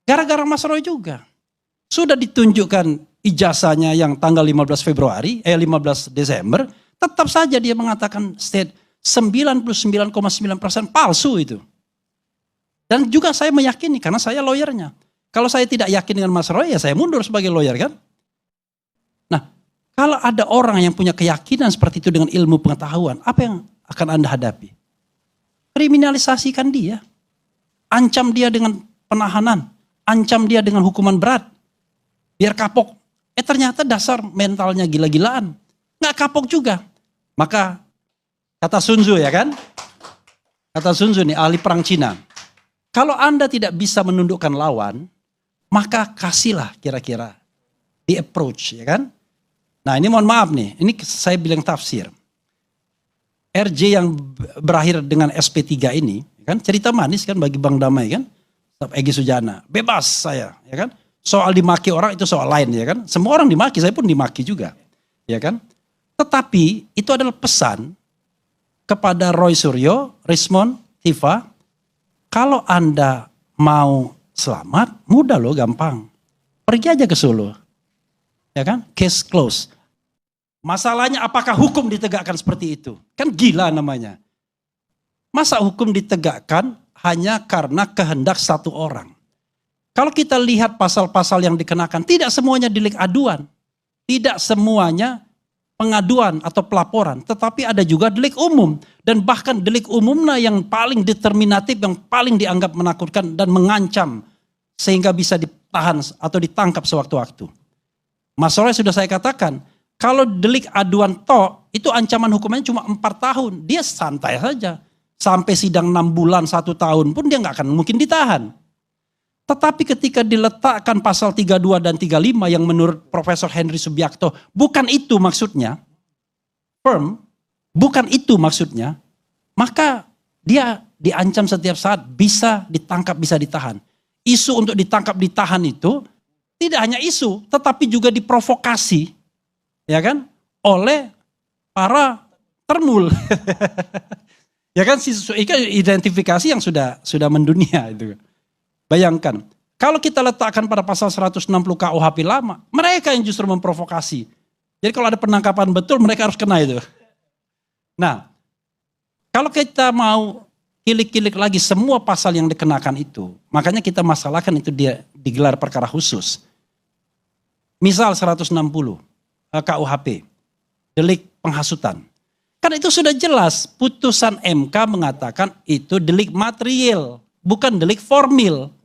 Gara-gara Mas Roy juga. Sudah ditunjukkan ijazahnya yang tanggal 15 Desember, tetap saja dia mengatakan 99,9% palsu itu. Dan juga saya meyakini karena saya lawyernya. Kalau saya tidak yakin dengan Mas Roy, ya saya mundur sebagai lawyer kan. Nah, kalau ada orang yang punya keyakinan seperti itu dengan ilmu pengetahuan, apa yang akan Anda hadapi? Kriminalisasikan dia. Ancam dia dengan penahanan. Ancam dia dengan hukuman berat. Biar kapok. Ternyata dasar mentalnya gila-gilaan. Nggak kapok juga. Maka kata Sun Tzu ya kan. Kata Sun Tzu nih ahli perang Cina. Kalau Anda tidak bisa menundukkan lawan, maka kasihlah kira-kira di approach ya kan. Nah ini mohon maaf nih. Ini saya bilang tafsir. RJ yang berakhir dengan SP3 ini. Kan cerita manis kan bagi Bang Damai kan. Egy Sujana, bebas saya, ya kan? Soal dimaki orang itu soal lain, ya kan? Semua orang dimaki, saya pun dimaki juga, ya kan? Tetapi itu adalah pesan kepada Roy Suryo, Rismond, Tifa, kalau Anda mau selamat, mudah loh, gampang. Pergi aja ke Solo, ya kan? Case close. Masalahnya apakah hukum ditegakkan seperti itu? Kan gila namanya. Masa hukum ditegakkan hanya karena kehendak satu orang. Kalau kita lihat pasal-pasal yang dikenakan, tidak semuanya delik aduan. Tidak semuanya pengaduan atau pelaporan. Tetapi ada juga delik umum. Dan bahkan delik umumnya yang paling determinatif, yang paling dianggap menakutkan dan mengancam. Sehingga bisa ditahan atau ditangkap sewaktu-waktu. Mas Roy sudah saya katakan, kalau delik aduan itu ancaman hukumannya cuma 4 tahun. Dia santai saja. Sampai sidang 6 bulan, 1 tahun pun dia nggak akan mungkin ditahan. Tetapi ketika diletakkan pasal 32 dan 35 yang menurut Profesor Henry Subiakto, bukan itu maksudnya, bukan itu maksudnya, maka dia diancam setiap saat bisa ditangkap, bisa ditahan. Isu untuk ditangkap, ditahan itu tidak hanya isu, tetapi juga diprovokasi, ya kan, oleh para termul. Ya kan identifikasi yang sudah mendunia itu. Bayangkan, kalau kita letakkan pada pasal 160 KUHP lama, mereka yang justru memprovokasi. Jadi kalau ada penangkapan betul, mereka harus kena itu. Nah, kalau kita mau kilik-kilik lagi semua pasal yang dikenakan itu, makanya kita masalahkan itu dia digelar perkara khusus. Misal 160 KUHP, delik penghasutan. Kan itu sudah jelas, putusan MK mengatakan itu delik material, bukan delik formil.